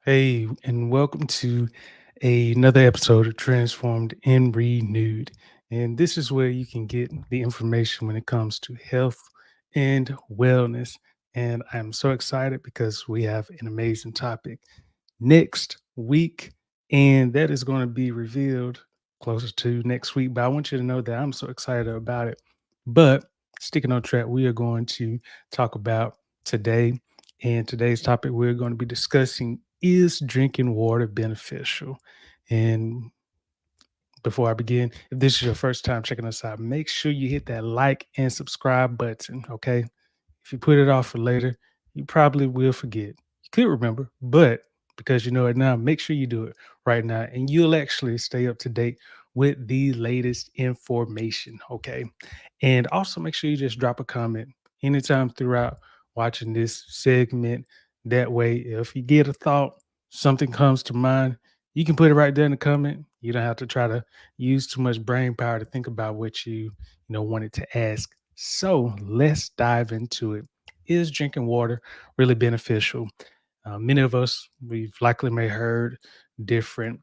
Hey, and welcome to another episode of Transformed and Renewed. And this is where you can get the information when it comes to health and wellness. And I'm so excited because we have an amazing topic next week, and that is going to be revealed closer to next week. But I want you to know that I'm so excited about it. But sticking on track, we are going to talk about today. And today's topic, we're going to be discussing is drinking water beneficial? And before I begin, if this is your first time checking us out, make sure you hit that like and subscribe button. Okay. If you put it off for later, you probably will forget. You could remember, but because you know it now, make sure you do it right now and you'll actually stay up to date with the latest information. Okay. And also make sure you just drop a comment anytime throughout watching this segment. That way, if you get a thought, something comes to mind, you can put it right there in the comment. You don't have to try to use too much brain power to think about what you wanted to ask. So let's dive into it. Is drinking water really beneficial? Many of us, we've likely may heard different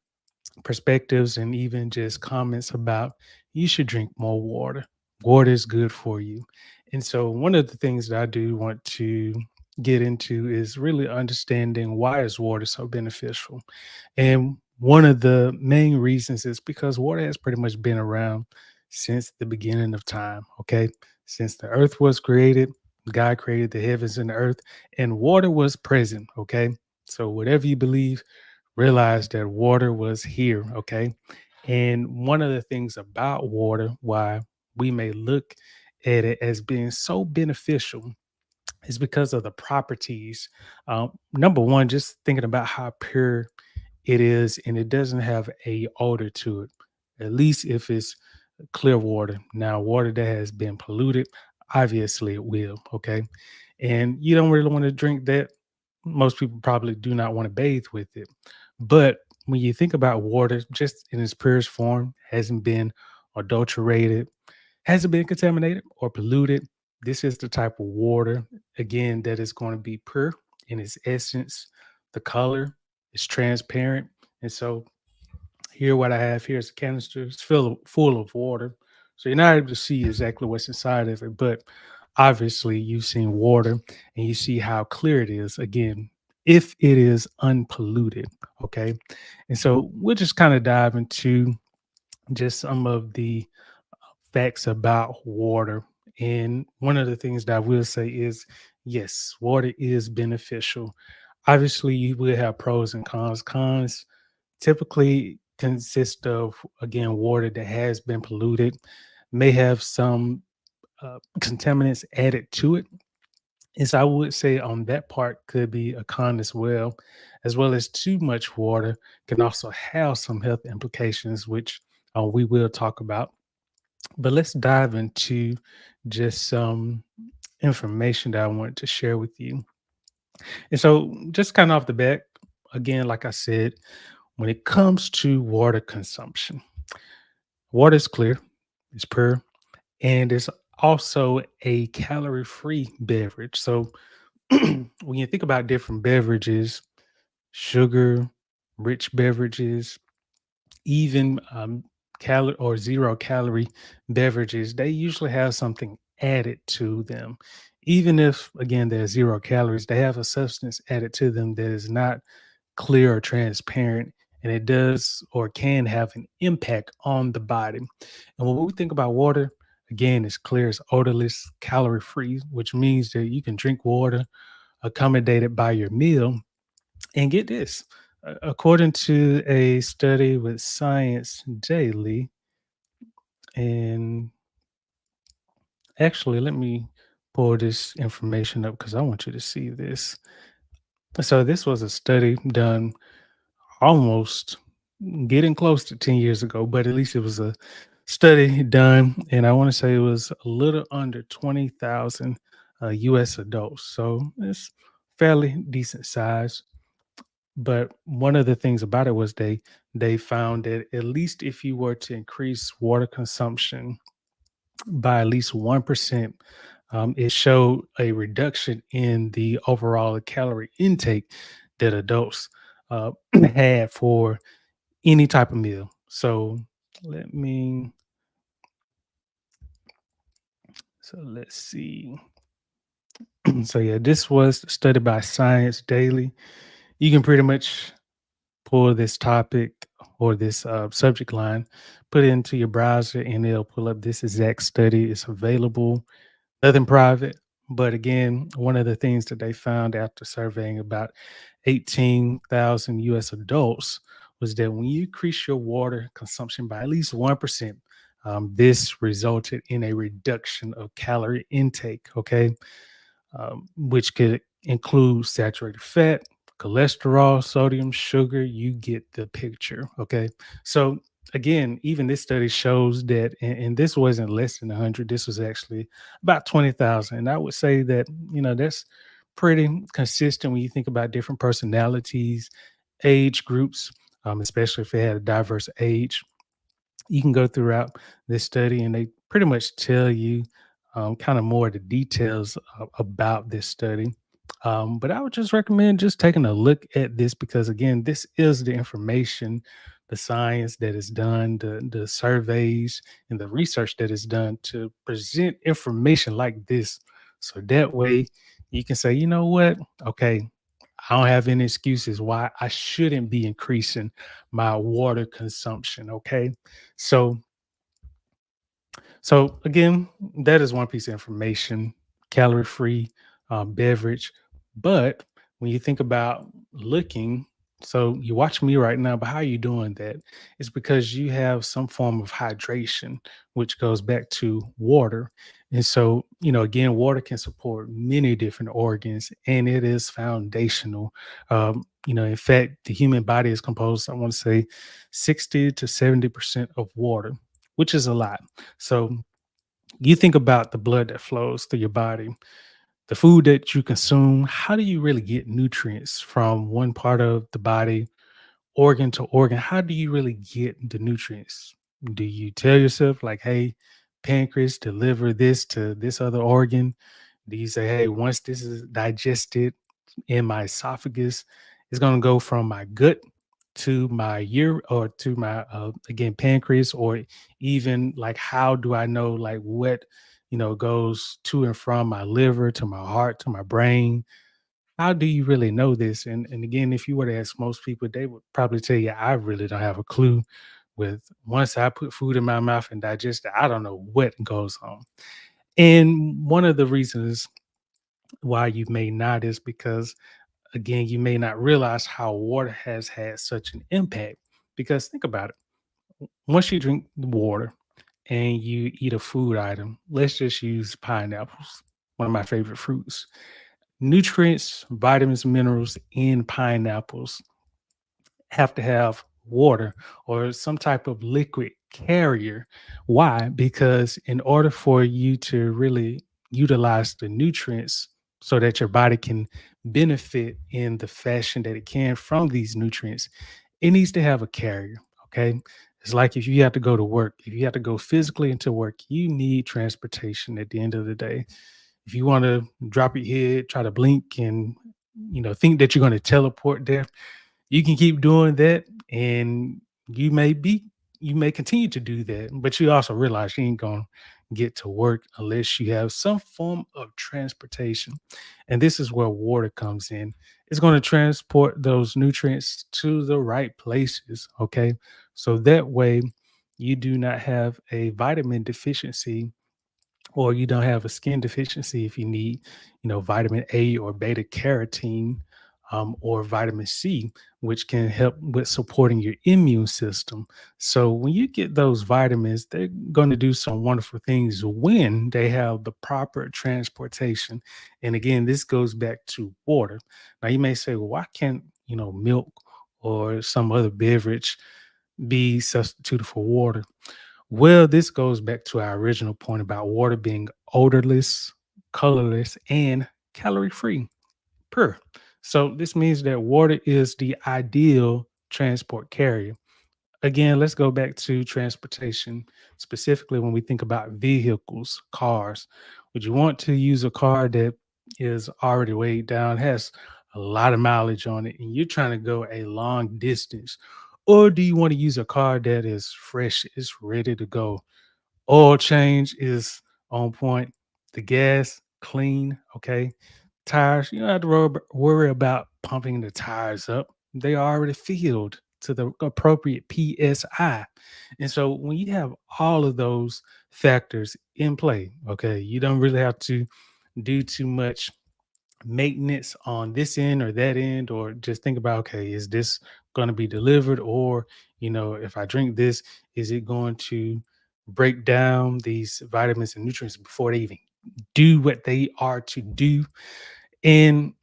perspectives and even just comments about you should drink more water. Water is good for you. And so, one of the things that I do want to get into is really understanding why is water so beneficial. And one of the main reasons is because water has pretty much been around since the beginning of time. Okay. Since the earth was created, God created the heavens and the earth, and water was present. Okay. So, whatever you believe, realize that water was here. Okay. And one of the things about water, why we may look at it as being so beneficial, is because of the properties. Number one, just thinking about how pure it is, and it doesn't have a odor to it. At least if it's clear water. Now, water that has been polluted, obviously it will. Okay, and you don't really want to drink that. Most people probably do not want to bathe with it. But when you think about water, just in its purest form, hasn't been adulterated, hasn't been contaminated or polluted. This is the type of water, again, that is going to be pure in its essence. The color is transparent. And so, here, what I have here is a canister. It's full of water. So, you're not able to see exactly what's inside of it. But obviously, you've seen water and you see how clear it is. Again, if it is unpolluted. Okay. And so, we'll just kind of dive into just some of the facts about water. And one of the things that I will say is yes, water is beneficial. Obviously, you will have pros and cons. Cons typically consist of, again, water that has been polluted, may have some contaminants added to it. And so I would say on that part could be a con as well as too much water can also have some health implications, which we will talk about. But let's dive into just some information that I wanted to share with you. And so, just kind of off the bat, again, like I said, when it comes to water consumption, water is clear, it's pure, and it's also a calorie free beverage. So, when you think about different beverages, sugar, rich beverages, even calorie or zero calorie beverages, they usually have something added to them. Even if, again, they're zero calories, they have a substance added to them that is not clear or transparent, and it does or can have an impact on the body. And when we think about water, again, it's clear, it's odorless, calorie free, which means that you can drink water accommodated by your meal. And get this, according to a study with Science Daily, and actually, let me pull this information up because I want you to see this. So, this was a study done almost getting close to 10 years ago, but at least it was a study done, and I want to say it was a little under 20,000 US adults. So, it's fairly decent size. But one of the things about it was they found that at least if you were to increase water consumption by at least 1%, it showed a reduction in the overall calorie intake that adults had for any type of meal. So let me let's see. So yeah, this was studied by Science Daily. You can pretty much pull this topic or this subject line, put it into your browser, and it'll pull up this exact study. It's available, nothing private. But again, one of the things that they found after surveying about 18,000 US adults was that when you increase your water consumption by at least 1%, this resulted in a reduction of calorie intake. Okay, which could include saturated fat, cholesterol, sodium, sugar. You get the picture. Okay. So, again, even this study shows that, and this wasn't less than 100, this was actually about 20,000. And I would say that, that's pretty consistent when you think about different personalities, age groups, especially if they had a diverse age. You can go throughout this study and they pretty much tell you kind of more of the details about this study. But I would just recommend just taking a look at this because, again, this is the information, the science that is done, the surveys, and the research that is done to present information like this. So that way you can say, you know what? Okay, I don't have any excuses why I shouldn't be increasing my water consumption. Okay. So again, that is one piece of information, calorie free beverage. But when you think about looking, so you watch me right now, but how are you doing that? It's because you have some form of hydration, which goes back to water. And so, again, water can support many different organs and it is foundational. In fact, the human body is composed, I want to say 60 to 70% of water, which is a lot. So you think about the blood that flows through your body, the food that you consume. How do you really get nutrients from one part of the body, organ to organ? How do you really get the nutrients? Do you tell yourself, like, hey, pancreas, deliver this to this other organ? Do you say, hey, once this is digested in my esophagus, it's going to go from my gut to my ear or to my again pancreas, or even like how do I know like what goes to and from my liver to my heart to my brain? How do you really know this? And again, if you were to ask most people, they would probably tell you, I really don't have a clue. With once I put food in my mouth and digest it, I don't know what goes on. And one of the reasons why you may not is because, again, you may not realize how water has had such an impact. Because think about it. Once you drink the water and you eat a food item, let's just use pineapples, one of my favorite fruits. Nutrients, vitamins, minerals in pineapples have to have water or some type of liquid carrier. Why? Because in order for you to really utilize the nutrients so that your body can benefit in the fashion that it can from these nutrients, it needs to have a carrier. Okay. It's like if you have to go to work, if you have to go physically into work, you need transportation at the end of the day. If you want to drop your head, try to blink and think that you're going to teleport there, you can keep doing that and you may be you may continue to do that, but you also realize you ain't gonna get to work unless you have some form of transportation. And this is where water comes in. It's going to transport those nutrients to the right places. Okay. So that way you do not have a vitamin deficiency, or you don't have a skin deficiency if you need, vitamin A or beta carotene, or vitamin C, which can help with supporting your immune system. So when you get those vitamins, they're going to do some wonderful things when they have the proper transportation. And again, this goes back to water. Now you may say, well, why can't milk or some other beverage be substituted for water? Well, this goes back to our original point about water being odorless, colorless, and calorie free. Per. So this means that water is the ideal transport carrier. Again, let's go back to transportation, specifically when we think about vehicles, cars. Would you want to use a car that is already weighed down, has a lot of mileage on it and you're trying to go a long distance? Or do you want to use a car that is fresh, is ready to go? Oil change is on point. The gas clean, okay? Tires, you don't have to worry about pumping the tires up. They are already filled to the appropriate PSI. And so when you have all of those factors in play, okay, you don't really have to do too much maintenance on this end or that end, or just think about, okay, is this going to be delivered? Or, if I drink this, is it going to break down these vitamins and nutrients before they even do what they are to do? And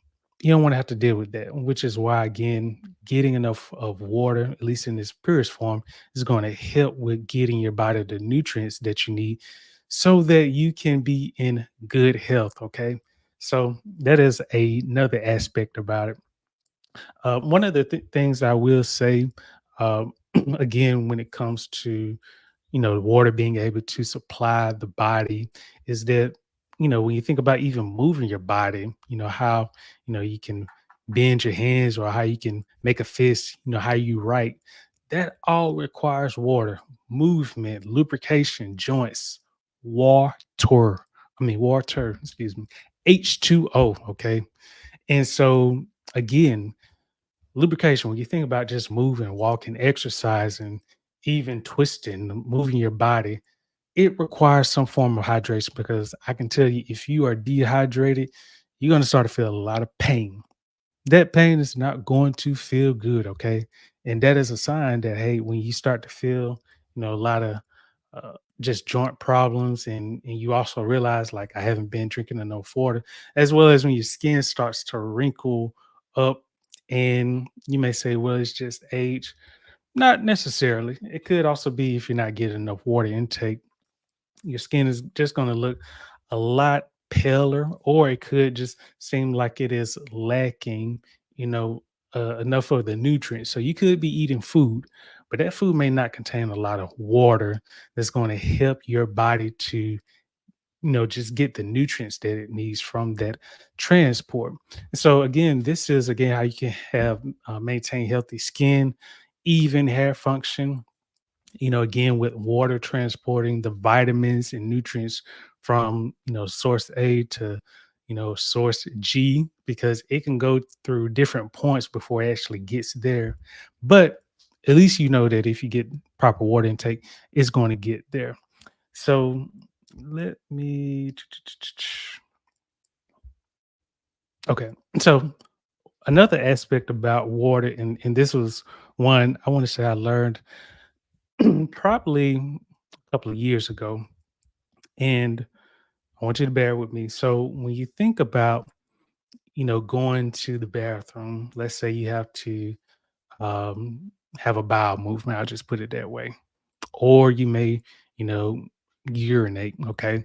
you don't want to have to deal with that, which is why, again, getting enough of water, at least in its purest form, is going to help with getting your body the nutrients that you need so that you can be in good health. Okay. So that is another aspect about it. One of the things I will say, uh, again, when it comes to water being able to supply the body is that, when you think about even moving your body, how, you can bend your hands or how you can make a fist, how you write, that all requires water, movement, lubrication, joints, water. Water, excuse me, H2O. Okay. And so, again, lubrication, when you think about just moving, walking, exercising, even twisting, moving your body, it requires some form of hydration because I can tell you if you are dehydrated, you're going to start to feel a lot of pain. That pain is not going to feel good, okay? And that is a sign that, hey, when you start to feel, a lot of just joint problems, and you also realize like I haven't been drinking enough water, as well as when your skin starts to wrinkle up, and you may say, well, it's just age. Not necessarily. It could also be if you're not getting enough water intake, your skin is just going to look a lot paler, or it could just seem like it is lacking, enough of the nutrients. So you could be eating food, but that food may not contain a lot of water that's going to help your body to, just get the nutrients that it needs from that transport. So again, this is again how you can have maintain healthy skin, even hair function, again, with water transporting the vitamins and nutrients from, source A to, source G, because it can go through different points before it actually gets there. But at least you know that if you get proper water intake, it's going to get there. So let me, okay. So another aspect about water, and this was one I want to say I learned probably a couple of years ago. And I want you to bear with me. So when you think about, going to the bathroom, let's say you have to have a bowel movement, I'll just put it that way. Or you may, you know, urinate. Okay.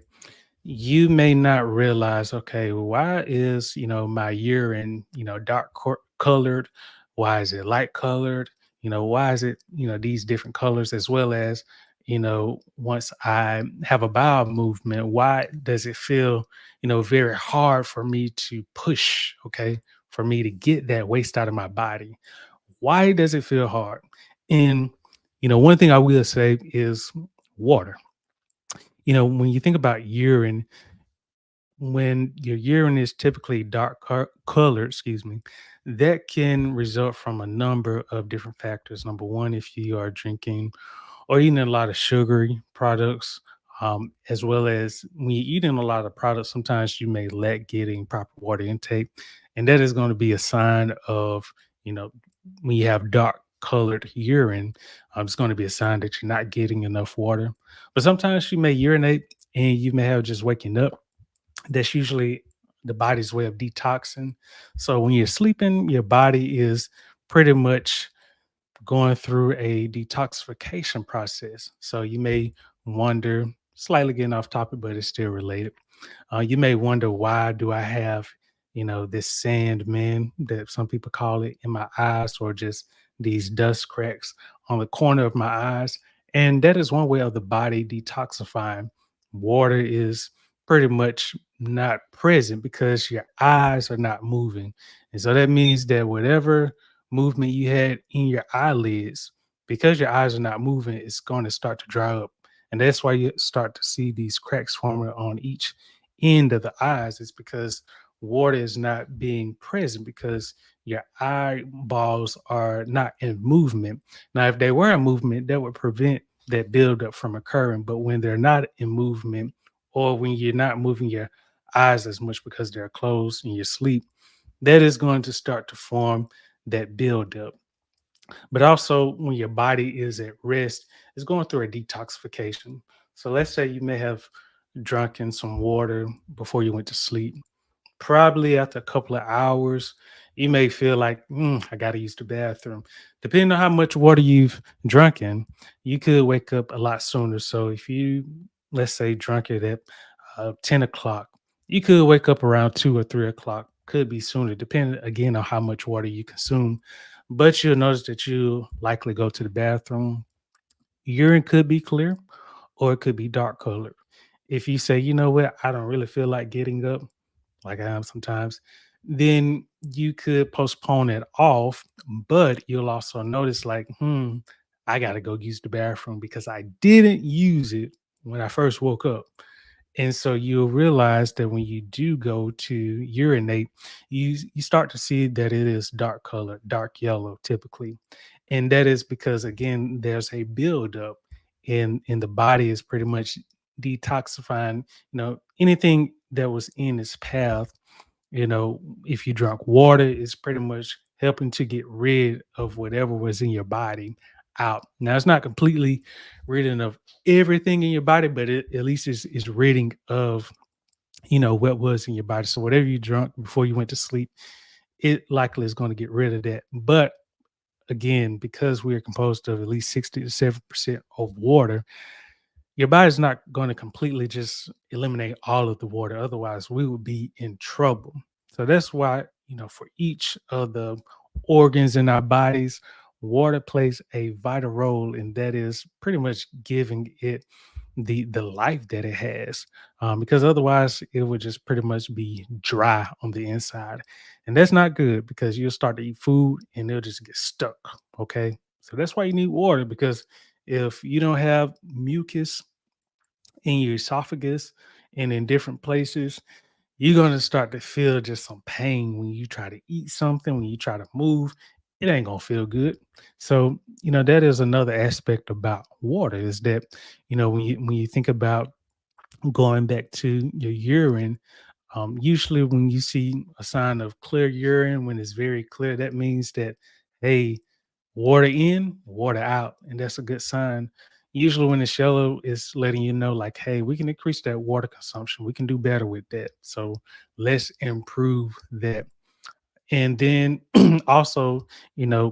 You may not realize, okay, well, why is, my urine, dark colored? Why is it light colored? Why is it, these different colors, as well as, once I have a bowel movement, why does it feel, very hard for me to push? Okay. For me to get that waste out of my body. Why does it feel hard? And, one thing I will say is water. When you think about urine, when your urine is typically dark colored, excuse me, that can result from a number of different factors. Number one, if you are drinking or eating a lot of sugary products, as well as when you're eating a lot of products, sometimes you may lack getting proper water intake. And that is going to be a sign of, you know, when you have dark colored urine, it's going to be a sign that you're not getting enough water. But sometimes you may urinate and you may have just waking up. That's usually the body's way of detoxing. So when you're sleeping, your body is pretty much going through a detoxification process. So you may wonder, slightly getting off topic, but it's still related. You may wonder, why do I have, this sand, man, that some people call it, in my eyes, or just these dust cracks on the corner of my eyes? And that is one way of the body detoxifying. Water is pretty much not present because your eyes are not moving. And so that means that whatever movement you had in your eyelids, because your eyes are not moving, it's going to start to dry up. And that's why you start to see these cracks forming on each end of the eyes. It's because water is not being present because your eyeballs are not in movement. Now, if they were in movement, that would prevent that buildup from occurring. But when they're not in movement, or when you're not moving your eyes as much because they're closed in your sleep, that is going to start to form that buildup. But also, when your body is at rest, it's going through a detoxification. So, let's say you may have drunken some water before you went to sleep. Probably after a couple of hours, you may feel like, I got to use the bathroom. Depending on how much water you've drunken, you could wake up a lot sooner. So if you, let's say, drunk it at 10 o'clock, you could wake up around 2 or 3 o'clock. Could be sooner, depending again on how much water you consume. But you'll notice that you'll likely go to the bathroom. Urine could be clear or it could be dark colored. If you say, you know what, I don't really feel like getting up, like I am sometimes, then you could postpone it off. But you'll also notice, like, I got to go use the bathroom because I didn't use it when I first woke up. And so you'll realize that when you do go to urinate, you start to see that it is dark color, dark yellow typically. And that is because again, there's a buildup in the body is pretty much detoxifying, anything that was in its path. If you drunk water, it's pretty much helping to get rid of whatever was in your body out. Now, it's not completely ridding of everything in your body, but it at least is ridding of, what was in your body. So whatever you drunk before you went to sleep, it likely is going to get rid of that. But again, because we are composed of at least 60 to 7% of water, your body's not going to completely just eliminate all of the water. Otherwise, we would be in trouble. So that's why, for each of the organs in our bodies, water plays a vital role, and that is pretty much giving it the life that it has. Because otherwise, it would just pretty much be dry on the inside, and that's not good because you'll start to eat food and it'll just get stuck. Okay, so that's why you need water because if you don't have mucus in your esophagus and in different places, you're going to start to feel just some pain when you try to eat something, when you try to move. It ain't going to feel good. So, that is another aspect about water is that, when you think about going back to your urine, usually when you see a sign of clear urine, when it's very clear, that means that, hey, water in, water out, and that's a good sign. Usually, when it's yellow, it's letting you know, like, hey, we can increase that water consumption. We can do better with that. So let's improve that. And then also,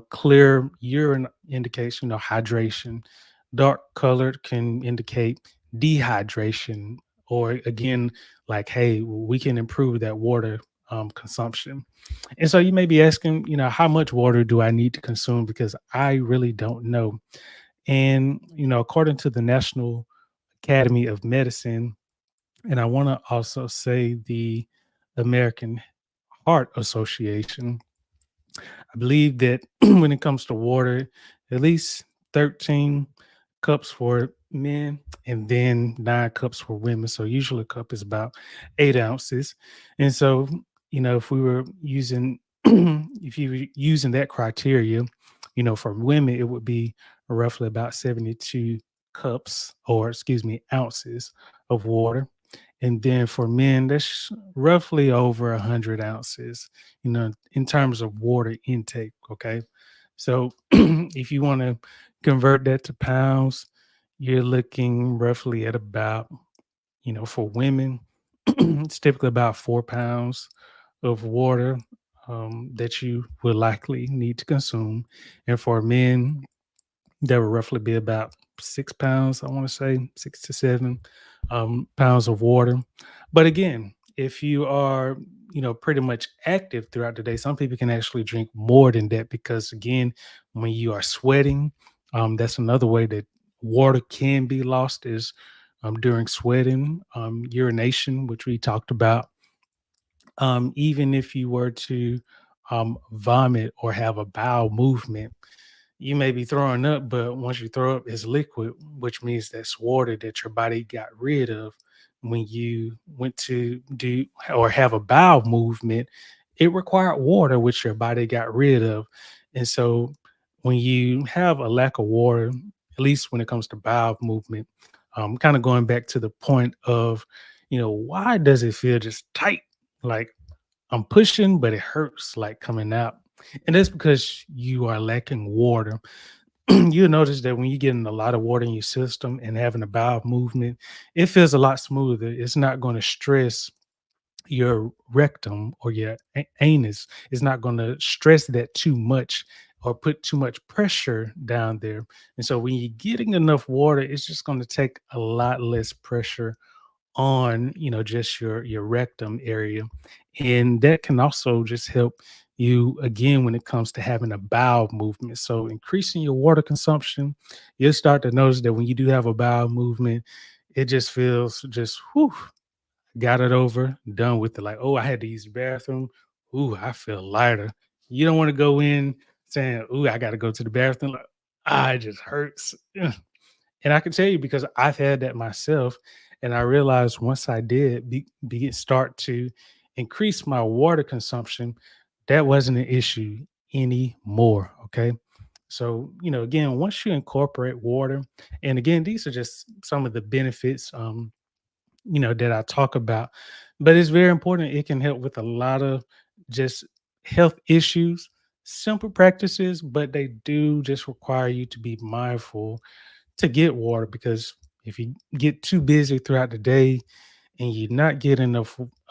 clear urine indication, hydration. Dark colored can indicate dehydration, or again, like, hey, we can improve that water consumption. And so you may be asking, how much water do I need to consume? Because I really don't know. And, according to the National Academy of Medicine, and I want to also say the American Heart Association, I believe that when it comes to water, at least 13 cups for men and then 9 cups for women. So usually a cup is about 8 ounces. And so, if we were using, if you were using that criteria, for women, it would be roughly about 72 cups or, excuse me, ounces of water. And then for men, that's roughly over 100 ounces, in terms of water intake. Okay. So if you want to convert that to pounds, you're looking roughly at about, for women, it's typically about 4 pounds of water that you would likely need to consume. And for men, that would roughly be about 6 pounds, I want to say 6 to 7 pounds of water. But again, if you are, pretty much active throughout the day, some people can actually drink more than that because, again, when you are sweating, that's another way that water can be lost is during sweating, urination, which we talked about, even if you were to vomit or have a bowel movement, you may be throwing up, but once you throw up, it's liquid, which means that's water that your body got rid of when you went to do or have a bowel movement. It required water, which your body got rid of. And so when you have a lack of water, at least when it comes to bowel movement, kind of going back to the point of, why does it feel just tight? Like I'm pushing, but it hurts like coming out. And that's because you are lacking water. You'll notice that when you're getting a lot of water in your system and having a bowel movement, it feels a lot smoother. It's not going to stress your rectum or your anus. It's not going to stress that too much or put too much pressure down there. And so when you're getting enough water, it's just going to take a lot less pressure on, just your rectum area. And that can also just help you again when it comes to having a bowel movement. So increasing your water consumption, you'll start to notice that when you do have a bowel movement, it just feels just whew, got it over, done with it. Like, oh, I had to use the bathroom. Ooh, I feel lighter. You don't want to go in saying, ooh, I got to go to the bathroom. Like, it just hurts. And I can tell you because I've had that myself, and I realized once I did start to increase my water consumption, that wasn't an issue anymore. Okay. So, again, once you incorporate water, and again, these are just some of the benefits, that I talk about, but it's very important. It can help with a lot of just health issues, simple practices, but they do just require you to be mindful to get water because if you get too busy throughout the day and you're not getting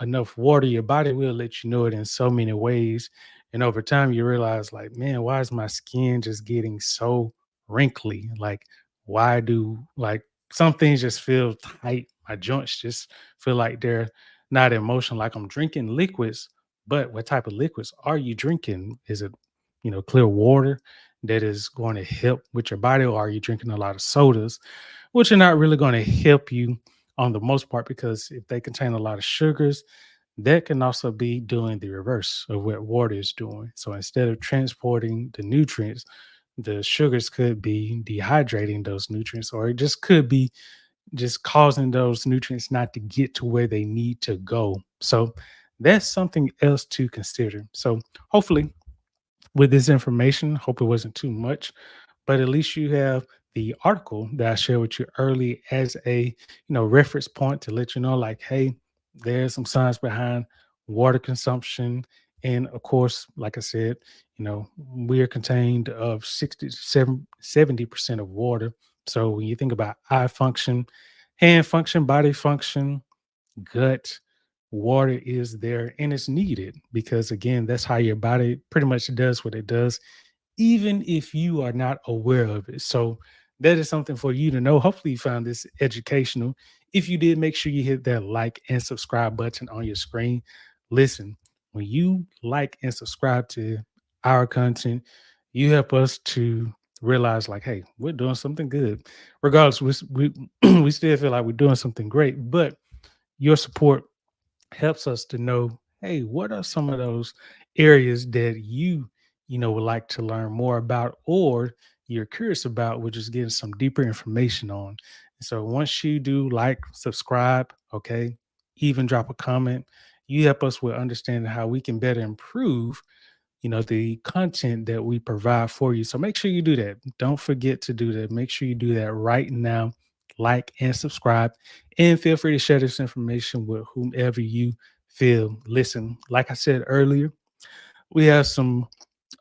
enough water, your body will let you know it in so many ways. And over time, you realize, like, man, why is my skin just getting so wrinkly? Like, why do like some things just feel tight? My joints just feel like they're not in motion. Like I'm drinking liquids, but what type of liquids are you drinking? Is it, clear water that is going to help with your body, or are you drinking a lot of sodas, which are not really going to help you on the most part because if they contain a lot of sugars, that can also be doing the reverse of what water is doing. So instead of transporting the nutrients, the sugars could be dehydrating those nutrients, or it just could be just causing those nutrients not to get to where they need to go. So that's something else to consider. So hopefully with this information. Hope it wasn't too much, but at least you have the article that I shared with you early as a reference point to let you know, like, hey, there's some science behind water consumption. And of course, like I said, we are contained of 60 to 70% of water. So when you think about eye function, hand function, body function, gut, water is there and it's needed because again, that's how your body pretty much does what it does, even if you are not aware of it. So that is something for you to know. Hopefully you found this educational. If you did, make sure you hit that like and subscribe button on your screen. Listen, when you like and subscribe to our content, you help us to realize like, hey, we're doing something good. Regardless, we still feel like we're doing something great, but your support helps us to know, hey, what are some of those areas that would like to learn more about or you're curious about, which is getting some deeper information on. So once you do like, subscribe, okay, even drop a comment, you help us with understanding how we can better improve the content that we provide for you. So make sure you do that. Don't forget to do that. Make sure you do that right now. Like and subscribe, and feel free to share this information with whomever you feel. Listen, like I said earlier, we have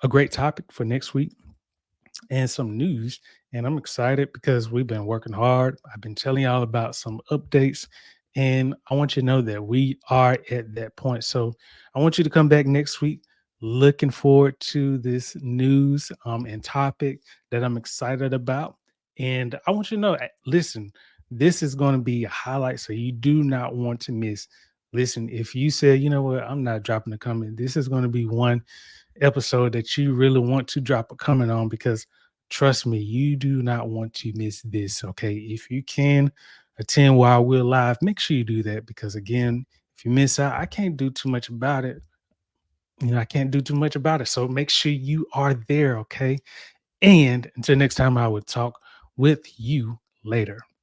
a great topic for next week and some news. And I'm excited because we've been working hard. I've been telling y'all about some updates, and I want you to know that we are at that point. So I want you to come back next week. Looking forward to this news and topic that I'm excited about. And I want you to know, listen, this is going to be a highlight, so you do not want to miss. Listen, if you say, you know what, I'm not dropping a comment, this is going to be one episode that you really want to drop a comment on because trust me, you do not want to miss this. Okay. If you can, attend while we're live, make sure you do that because again, if you miss out, I can't do too much about it. I can't do too much about it. So make sure you are there, okay? And until next time, I would talk with you later.